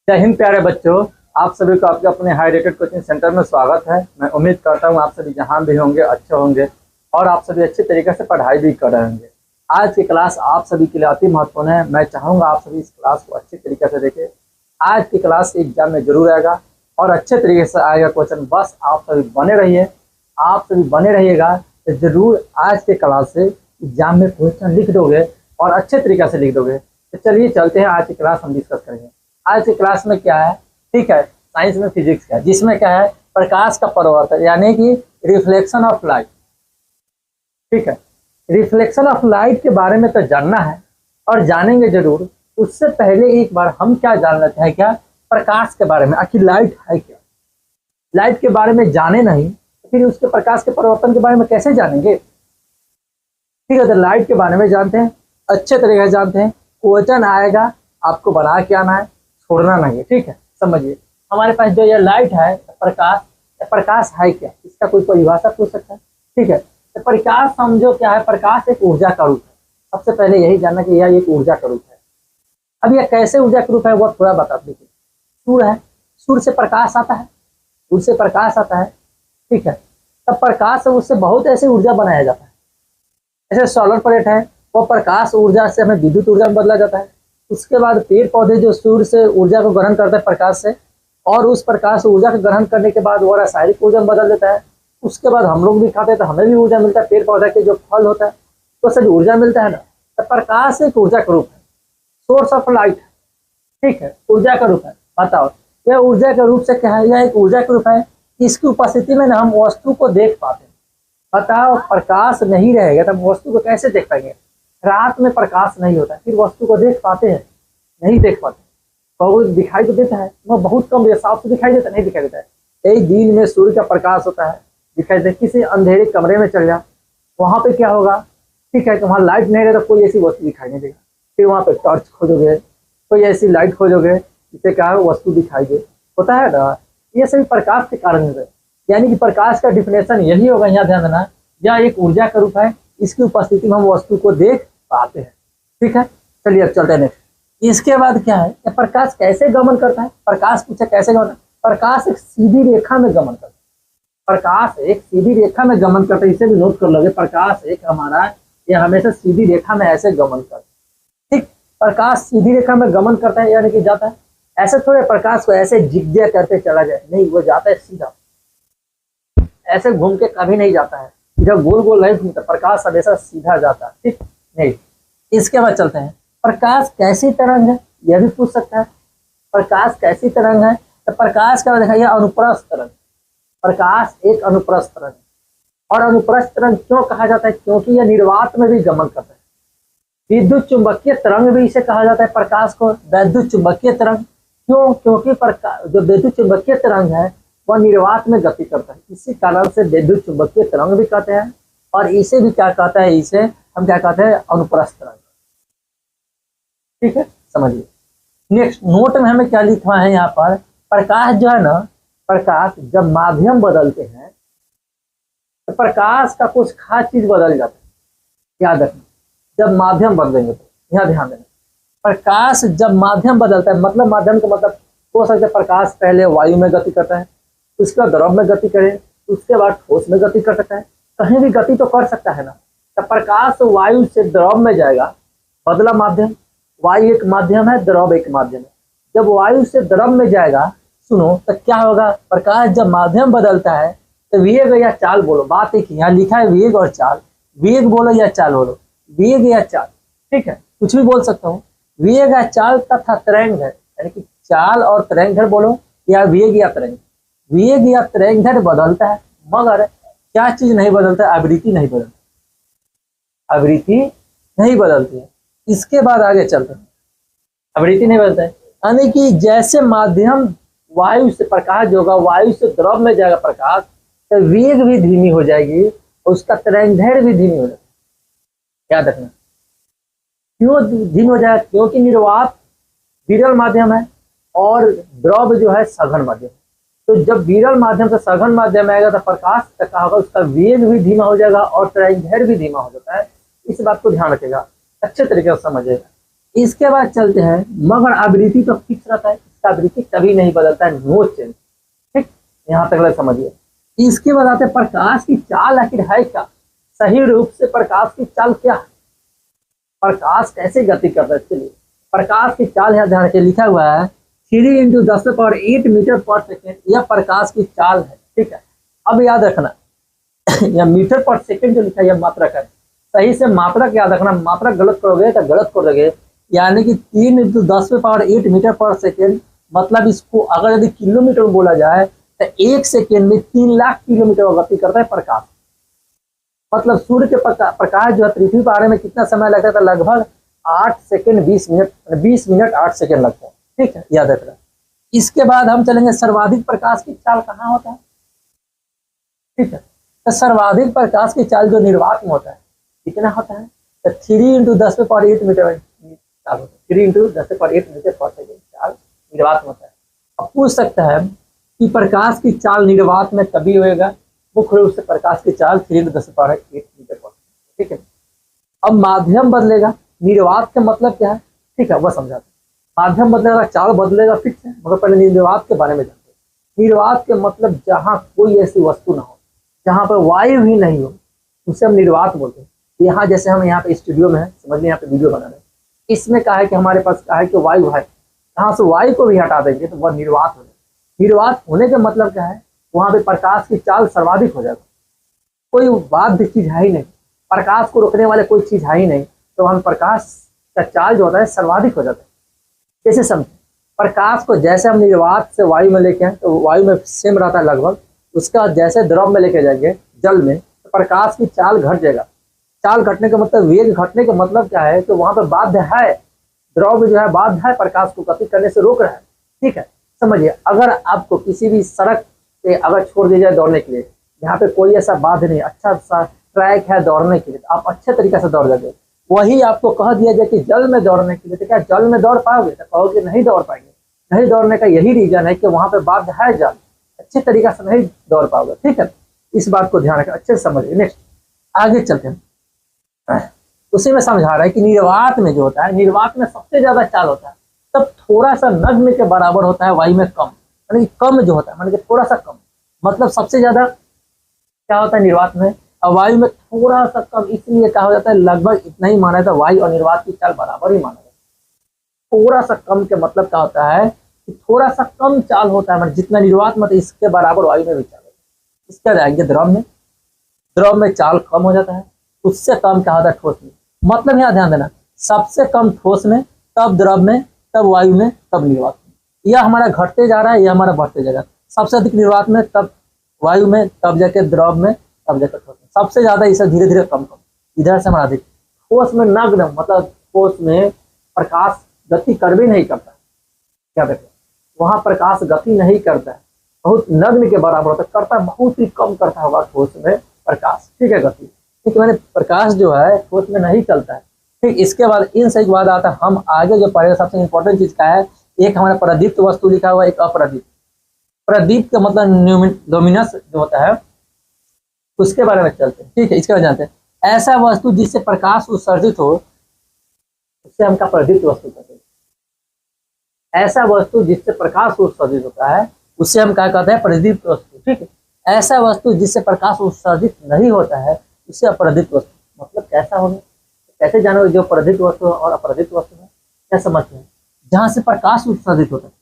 जय हिंद प्यारे बच्चों। आप सभी को आपके अपने हाई रेटेड कोचिंग सेंटर में स्वागत है। मैं उम्मीद करता हूँ आप सभी जहाँ भी होंगे अच्छे होंगे और आप सभी अच्छे तरीके से पढ़ाई भी कर रहे होंगे। आज की क्लास आप सभी के लिए अति महत्वपूर्ण है। मैं चाहूँगा आप सभी इस क्लास को अच्छे तरीके से देखें। आज की क्लास एग्जाम में जरूर आएगा और अच्छे तरीके से आएगा क्वेश्चन। बस आप सभी बने रहिए, आप सभी बने रहिएगा तो जरूर आज के क्लास से एग्जाम में क्वेश्चन लिख दोगे और अच्छे तरीके से लिख दोगे। तो चलिए चलते हैं, आज की क्लास हम डिस्कस करेंगे। आज की क्लास में क्या है, ठीक है, साइंस में फिजिक्स का, जिसमें क्या है प्रकाश का परावर्तन यानी कि रिफ्लेक्शन ऑफ लाइट। ठीक है, रिफ्लेक्शन ऑफ लाइट के बारे में तो जानना है और जानेंगे जरूर। उससे पहले एक बार हम क्या जान लेते हैं, क्या प्रकाश के बारे में, आखिर लाइट है क्या। लाइट के बारे में जाने नहीं तो फिर उसके प्रकाश के परिवर्तन के बारे में कैसे जानेंगे। ठीक है, तो लाइट के बारे में जानते हैं, अच्छे तरीके से जानते हैं। क्वेश्चन आएगा, आपको बना के आना है, छोड़ना नहीं है। ठीक है, समझिए हमारे पास जो ये लाइट है, प्रकाश, प्रकाश है क्या, इसका कोई परिभाषा पूछ सकता है। ठीक है, तो प्रकाश समझो क्या है, प्रकाश एक ऊर्जा का रूप है। सबसे पहले यही जानना कि यह एक ऊर्जा का रूप है। अब यह कैसे ऊर्जा का रूप है वो थोड़ा बता दीजिए। सूर्य है, सूर्य से प्रकाश आता है, सूर्य से प्रकाश आता है। ठीक है, तब प्रकाश से उससे बहुत ऐसी ऊर्जा बनाया जाता है। जैसे सोलर प्लेट है, वो प्रकाश ऊर्जा से हमें विद्युत ऊर्जा में बदला जाता है। उसके बाद पेड़ पौधे जो सूर्य से ऊर्जा को ग्रहण करते हैं प्रकाश से, और उस प्रकाश ऊर्जा को ग्रहण करने के बाद वो रासायनिक ऊर्जा में बदल देता है। उसके बाद हम लोग भी खाते हैं तो हमें भी ऊर्जा मिलता है। पेड़ पौधे के जो फल होता है तो उससे ऊर्जा मिलता है ना। तो प्रकाश एक ऊर्जा का रूप है, सोर्स ऑफ लाइट। ठीक है, ऊर्जा का रूप है। बताओ यह ऊर्जा के रूप से क्या है, यह एक ऊर्जा का रूप है। इसकी उपस्थिति में ना हम वस्तु को देख पाते हैं। बताओ प्रकाश नहीं रहेगा तो हम वस्तु को कैसे देख पाएंगे। रात में प्रकाश नहीं होता फिर वस्तु को देख पाते हैं, नहीं देख पाते। बहुत दिखाई तो देता है, वो बहुत कम साफ से दिखाई देता, नहीं दिखाई देता है। यही दिन में सूर्य का प्रकाश होता है, दिखाई देता है। किसी अंधेरे कमरे में चल जा, वहां पे क्या होगा, ठीक है, तो वहाँ लाइट नहीं रहता, कोई ऐसी वस्तु दिखाई नहीं देगा। फिर वहाँ पे टॉर्च खोजोगे, कोई ऐसी लाइट खोजोगे जिससे क्या है वस्तु दिखाई दे, होता है ना। ये सभी प्रकाश के कारण होता है। यानी कि प्रकाश का डिफिनेशन यही होगा, यहाँ ध्यान देना, यह एक ऊर्जा का रूप है। इसकी उपस्थिति में हम वस्तु को देख पाते हैं। ठीक है, चलिए अब चलते हैं नेक्स्ट। इसके बाद क्या है, प्रकाश कैसे गमन करता है। प्रकाश पूछा कैसे गमन, प्रकाश एक सीधी रेखा में गमन करता है। प्रकाश एक सीधी रेखा में गमन करता है, इसे भी नोट कर लोगे। प्रकाश एक हमारा, यह हमेशा सीधी रेखा में ऐसे गमन करता है। ठीक, प्रकाश सीधी रेखा में गमन करता है यानी कि जाता है ऐसे, थोड़े प्रकाश को ऐसे जिगजैग करते चला जाए, नहीं, वो जाता है सीधा, ऐसे घूम के कभी नहीं जाता है। जब गोल गोल नहीं घूमता, प्रकाश हमेशा सीधा जाता है। ठीक, नहीं। इसके बाद चलते हैं, प्रकाश कैसी तरंग है, यह भी पूछ सकता है। प्रकाश कैसी तरंग है, तो प्रकाश का देखा यह अनुप्रस्थ तरंग। प्रकाश एक अनुप्रस्थ तरंग, और अनुप्रस्थ तरंग क्यों कहा जाता है, क्योंकि यह निर्वात में भी गमन करता है। विद्युत चुंबकीय तरंग भी इसे कहा जाता है, प्रकाश को वैद्युत चुंबकीय तरंग। क्यों, क्योंकि प्रकाश जो विद्युत चुंबकीय तरंग है वह निर्वात में गति करता है, इसी कारण से विद्युत चुंबकीय तरंग भी कहते हैं। और इसे भी क्या कहता है, इसे हम क्या कहते हैं, अनुप्रस्थ तरंग। ठीक है, समझिए। नेक्स्ट नोट में हमें क्या लिखवा है यहाँ पर, प्रकाश जो है ना, प्रकाश जब माध्यम बदलते हैं तो प्रकाश का कुछ खास चीज बदल जाता है। याद रखना, जब माध्यम बदलेंगे तो यहाँ ध्यान देना। प्रकाश जब माध्यम बदलता है, मतलब माध्यम का मतलब हो सकता है प्रकाश पहले वायु में गति करता है, उसके बाद द्रव में गति करे, उसके बाद ठोस में गति कर सकता है, कहीं भी गति तो कर सकता है ना। तो प्रकाश वायु से द्रव में जाएगा, बदला माध्यम। वायु एक माध्यम है, द्रव एक माध्यम है। जब वायु से द्रव में जाएगा, सुनो, तो क्या होगा, प्रकाश जब माध्यम बदलता है तो वेग या चाल बोलो। बात एक यहाँ लिखा है, वेग और चाल। वेग बोलो या चाल बोलो, वेग या चाल। ठीक है, कुछ भी बोल सकता हूँ। वेग या चाल तथा तरंग है, यानी कि चाल और तरंग बोलो, या वेग या तरंग। वेग या तरंग बदलता है, मगर क्या चीज नहीं बदलता, आवृत्ति नहीं बदलती, आवृत्ति नहीं बदलती है। इसके बाद आगे चलते हैं, आवृत्ति नहीं बदलता है, यानी कि जैसे माध्यम वायु से, प्रकाश जो होगा वायु से द्रव में जाएगा प्रकाश, तो वेग भी धीमी हो जाएगी और उसका तरंग भी धीमी हो जाएगी। याद रखना, क्यों धीमी हो जाएगा, क्योंकि निर्वात विरल माध्यम है और द्रव जो है सघन माध्यम। तो जब विरल माध्यम से सघन माध्यम आएगा तो प्रकाश का होगा, उसका वेग भी धीमा हो जाएगा और तरंग भी धीमा हो जाता है। इस बात को ध्यान रखेगा, अच्छे तरीके से समझिएगा। इसके बाद चलते हैं, मगर आवृत्ति तो फिक्स रहता है, इसका आवृत्ति कभी नहीं बदलता है, नो चेंज। ठीक, यहाँ तक समझिए। इसके बाद आते हैं प्रकाश की चाल आखिर है क्या, सही रूप से प्रकाश की चाल क्या है, प्रकाश कैसे गति करता है। चलिए प्रकाश की चाल यहाँ ध्यान रखिए, लिखा हुआ है 3 × 10⁸ मीटर पर सेकेंड, यह प्रकाश की चाल है। ठीक है, अब याद रखना यह मीटर पर सेकेंड जो लिखा है यह मात्रक है, सही से मात्रक याद रखना, मात्रक गलत करोगे तो गलत कर दोगे। यानी कि 3 × 10⁸ मीटर पर सेकेंड, मतलब इसको अगर यदि किलोमीटर में बोला जाए तो 1 सेकेंड में 3 लाख किलोमीटर गति करता है प्रकाश। मतलब सूर्य के प्रकाश जो है पृथ्वी पर आने में कितना समय लगता था, लगभग 8 सेकेंड 20 मिनट, 20 मिनट 8 सेकेंड लगता है। ठीक है, याद रखना। इसके बाद हम चलेंगे सर्वाधिक प्रकाश की चाल कहाँ होता है। ठीक है, तो सर्वाधिक प्रकाश की चाल जो निर्वात में होता है कितना होता है, तो 3 × 10⁸ मीटर चाल होता है, 3 × 10⁸ मीटर पर सेकेंड चाल निर्वात में होता है। अब पूछ सकता है कि प्रकाश की चाल निर्वात में कभी होएगा, मुख्य रूप से प्रकाश की चाल 3 × 10⁸ मीटर पर। ठीक है, अब माध्यम बदलेगा, निर्वात का मतलब क्या है, ठीक है वह समझाते हैं। माध्यम बदलेगा, चाल बदलेगा, फिक्स है, मगर पहले निर्वात के बारे में जानते हैं। निर्वात के मतलब जहाँ कोई ऐसी वस्तु ना हो, जहाँ पर वायु ही नहीं हो, उसे हम निर्वात बोलते हैं। यहाँ जैसे हम यहाँ पे स्टूडियो में है, समझ लें यहाँ पे वीडियो बना रहे हैं, इसमें कहा है कि हमारे पास कहा है कि वायु है, यहाँ से वायु को भी हटा देंगे तो वह निर्वात हो जाएगा। निर्वात होने का मतलब क्या है, वहाँ पे प्रकाश की चाल सर्वाधिक हो जाएगा, कोई बाध्य चीज है ही नहीं, प्रकाश को रोकने वाले कोई चीज है ही नहीं, तो हम प्रकाश का चाल जो होता है सर्वाधिक हो जाता है। कैसे समझे, प्रकाश को जैसे हम निर्वात से वायु में लेके आए तो वायु में सेम रहता है लगभग, उसका जैसे द्रव में लेके जाएंगे जल में तो प्रकाश की चाल घट जाएगा। चाल घटने का मतलब, वेग घटने का मतलब क्या है, तो वहां पर बाध्य है, द्रव जो है बाध्य है, प्रकाश को गति करने से रोक रहा है। ठीक है, समझिए अगर आपको किसी भी सड़क पे अगर छोड़ दिया जाए दौड़ने के लिए, यहाँ पे कोई ऐसा बाध्य नहीं, अच्छा सा ट्रैक है दौड़ने के लिए, तो आप अच्छे तरीके से दौड़ जाओगे। वही आपको कह दिया जाए कि जल में दौड़ने के लिए, तो क्या जल में दौड़ पाओगे, तो कहोगे नहीं दौड़ पाएंगे। नहीं दौड़ने का यही रीजन है कि वहां पे बाध्य है जल, अच्छे तरीके से नहीं दौड़ पाओगे। ठीक है, इस बात को ध्यान रखें, अच्छे से समझिए। नेक्स्ट आगे चलते हैं, उसी में समझा रहा है कि निर्वात में जो होता है, निर्वात में सबसे ज्यादा चाल होता है, तब थोड़ा सा नग्न के बराबर होता है, वायु में कम, यानी कि कम जो होता है, माने कि थोड़ा सा कम, मतलब सबसे ज्यादा क्या होता है निर्वात में, और वायु में थोड़ा सा कम, इसलिए कहा जाता है लगभग इतना ही माना जाता है, वायु और निर्वात की चाल बराबर ही माना जाता है। थोड़ा सा कम के मतलब क्या होता है कि थोड़ा सा कम चाल होता है, मतलब जितना निर्वात में इसके बराबर वायु में भी चाल होता है। इसके जाएंगे द्रव में, द्रव में चाल कम हो जाता है, उससे कम क्या होता है ठोस में। मतलब यहाँ ध्यान देना, सबसे कम ठोस में, तब द्रव में, तब वायु में, तब निर्वात में। यह हमारा घटते जा रहा है, यह हमारा बढ़ते जाएगा। सबसे अधिक निर्वात में, तब वायु में, तब जाके द्रव में, तब जाकर ठोस में। सबसे ज्यादा इसे धीरे धीरे कम कम, इधर से हमारा अधिक। ठोस में नग्न, मतलब ठोस में प्रकाश गति कर भी नहीं करता, क्या देखो वहां प्रकाश गति नहीं करता है, बहुत नग्न के बराबर होता है, करता बहुत ही कम करता होगा ठोस में प्रकाश। ठीक है, गति ठीक, मैंने प्रकाश जो है ठोस में नहीं चलता है। ठीक, इसके बाद इन सही बाद आता है, हम आगे जो पढ़ेगा सबसे इंपॉर्टेंट चीज क्या है, एक हमारा प्रदीप्त वस्तु लिखा हुआ है, एक अप्रदीप्त। प्रदीप्त का मतलब डोमिनस जो होता है, उसके बारे में चलते हैं। ठीक है, इसके बाद जानते हैं, ऐसा वस्तु जिससे प्रकाश उत्सर्जित हो उससे हम क्या प्रदीप्त वस्तु कहते हैं। ऐसा वस्तु जिससे प्रकाश उत्सर्जित होता है उससे हम क्या कहते हैं, प्रदीप्त वस्तु। ठीक है, ऐसा वस्तु जिससे प्रकाश उत्सर्जित नहीं होता है उससे अप्रदीप्त वस्तु। मतलब कैसा होगा, कैसे जानोगे जो प्रदीप्त वस्तु और अप्रदीप्त वस्तु है, क्या समझते हैं। जहां से प्रकाश उत्सर्जित होता है,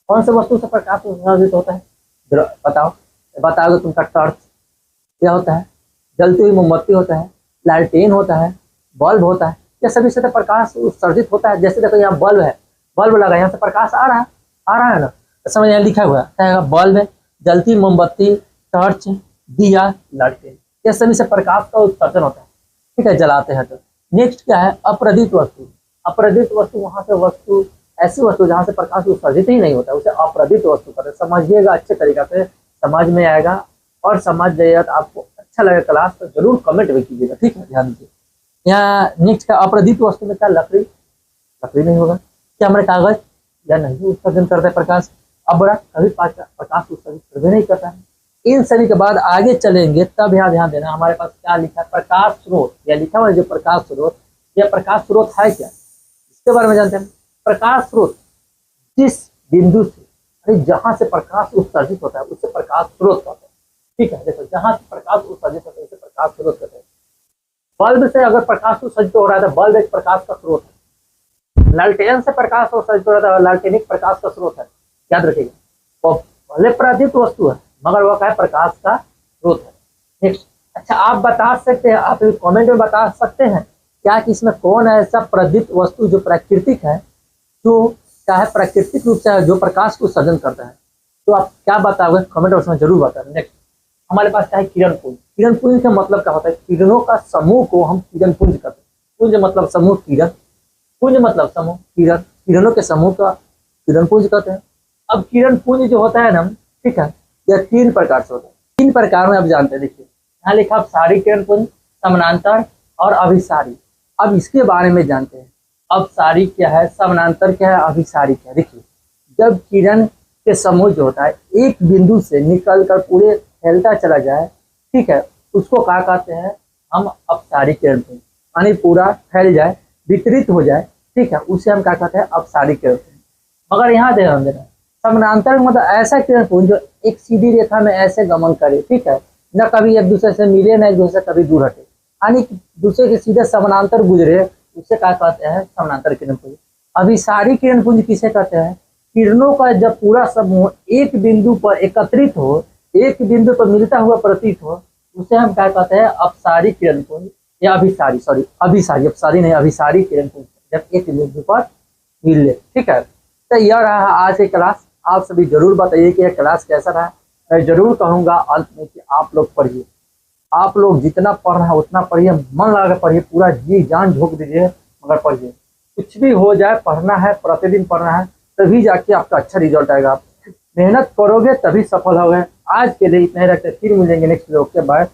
कौन से वस्तु से प्रकाश उत्सर्जित होता है, बताओ, बताओगे तुमका टॉर्च क्या होता है, जलती हुई मोमबत्ती होता है, लालटेन होता है, बल्ब होता है, यह सभी से तो प्रकाश उत्सर्जित होता है। जैसे देखो यहाँ बल्ब है, बल्ब लगा, यहाँ से प्रकाश आ रहा है ना, तो समझ यहाँ लिखा हुआ है बल्ब है, जलती मोमबत्ती, टॉर्च, दिया, लालटेन, यह सभी से प्रकाश का उत्सर्जन होता है। ठीक है, जलाते हैं तो। नेक्स्ट क्या है, अप्रदीप्त वस्तु। अप्रदीप्त वस्तु वहां से वस्तु, ऐसी वस्तु जहां से प्रकाश उत्सर्जित ही नहीं होता, उसे अप्रदीप्त वस्तु कहते हैं। समझिएगा अच्छे तरीके से, समझ में आएगा, और समझ जाइएगा तो आपको अच्छा लगेगा क्लास, तो जरूर कमेंट भी कीजिएगा। ठीक है, ध्यान दीजिए। यहाँ नेक्स्ट का अप्रदीप्त वस्तु में क्या, लकड़ी, लकड़ी नहीं होगा। क्या हमारे कागज या नहीं उत्सर्जन करता है प्रकाश, अबड़ा कभी प्रकाश उत्सर्जित कभी नहीं करता है। इन सभी के बाद आगे चलेंगे, तब यहाँ ध्यान देना हमारे पास क्या लिखा है, प्रकाश स्रोत। या लिखा हुआ है जो प्रकाश स्रोत, यह प्रकाश स्रोत है क्या, इसके इसके बारे में जानते हैं। प्रकाश स्रोत जिस बिंदु से जहां से प्रकाश उत्सर्जित होता है उससे प्रकाश स्रोत कहते हैं। ठीक है, देखो जहां से प्रकाश उत्सर्जित होता है उसे प्रकाश स्रोत कहते हैं। बल्ब से अगर प्रकाश उत्सर्जित हो रहा है तो बल्ब एक प्रकाश का स्रोत है। लालटेन से प्रकाश उत्सर्जित हो रहा है, लालटेन एक प्रकाश का स्रोत है, याद रखिएगा। तो भले प्रदीप्त वस्तु है मगर वह क्या है, प्रकाश का स्रोत है। नेक्स्ट, अच्छा आप बता सकते हैं, आप कमेंट में बता सकते हैं क्या कि इसमें कौन ऐसा प्रदीप्त वस्तु जो प्राकृतिक है, जो क्या है प्राकृतिक रूप से जो प्रकाश को उत्सर्जन करता है। तो आप क्या बताओगे कमेंट बॉक्स में जरूर बताएं। नेक्स्ट हमारे पास क्या है, किरण पुंज। किरण पुंज का मतलब क्या होता है, किरणों का समूह को हम किरण पुंज कहते हैं। पुंज मतलब समूह, किरण, पुंज मतलब समूह, किरण, किरणों के समूह का किरण पुंज कहते हैं। अब किरण पुंज जो होता है ना, ठीक है, यह 3 प्रकार से होता है। 3 प्रकार में आप जानते हैं, देखिए यहाँ लिखा अपसारी किरण पुंज, समानांतर और अभिसारी। अब इसके बारे में जानते हैं, अपसारी क्या है, समानांतर क्या है, अभिसारी क्या है। देखिए जब किरण के समूह जो होता है एक बिंदु से निकल कर पूरे फैलता चला जाए, ठीक है, उसको क्या कहते हैं हम, अपसारी किरण पुंज। यानी पूरा फैल जाए, वितरित हो जाए, ठीक है, उसे हम क्या कहते हैं, अपसारी किरण पुंज। मगर यहाँ ध्यान देना, समानांतर मतलब ऐसा किरण पुंज जो एक सीधी रेखा में ऐसे गमन करे, ठीक है, न कभी एक दूसरे से मिले न एक दूसरे से कभी दूर हटे, यानी दूसरे के सीधे समानांतर गुजरे, उसे क्या कहते हैं, समानांतर किरण पुंज। अभिसारी किरण पुंज किसे कहते हैं, किरणों का जब पूरा समूह एक बिंदु पर एकत्रित हो, एक बिंदु पर मिलता हुआ प्रतीत हो, उसे हम क्या कहते हैं, अपसारी किरण पुंज या अभिसारी, सॉरी अभिसारी, अपसारी नहीं, अभिसारी किरण पुंज जब एक बिंदु पर मिले। ठीक है, तो यह रहा आज की क्लास। आप सभी जरूर बताइए कि यह क्लास कैसा रहा। मैं जरूर कहूँगा अंत में कि आप लोग पढ़िए, आप लोग जितना पढ़ना है उतना पढ़िए, मन लगा कर पढ़िए, पूरा जी जान झोंक दीजिए, मगर पढ़िए। कुछ भी हो जाए पढ़ना है, प्रतिदिन पढ़ना है, तभी जाके आपका अच्छा रिजल्ट आएगा। मेहनत करोगे तभी सफल होगे। आज के लिए इतना ही रखते, फिर मिलेंगे नेक्स्ट वीडियो के बाद।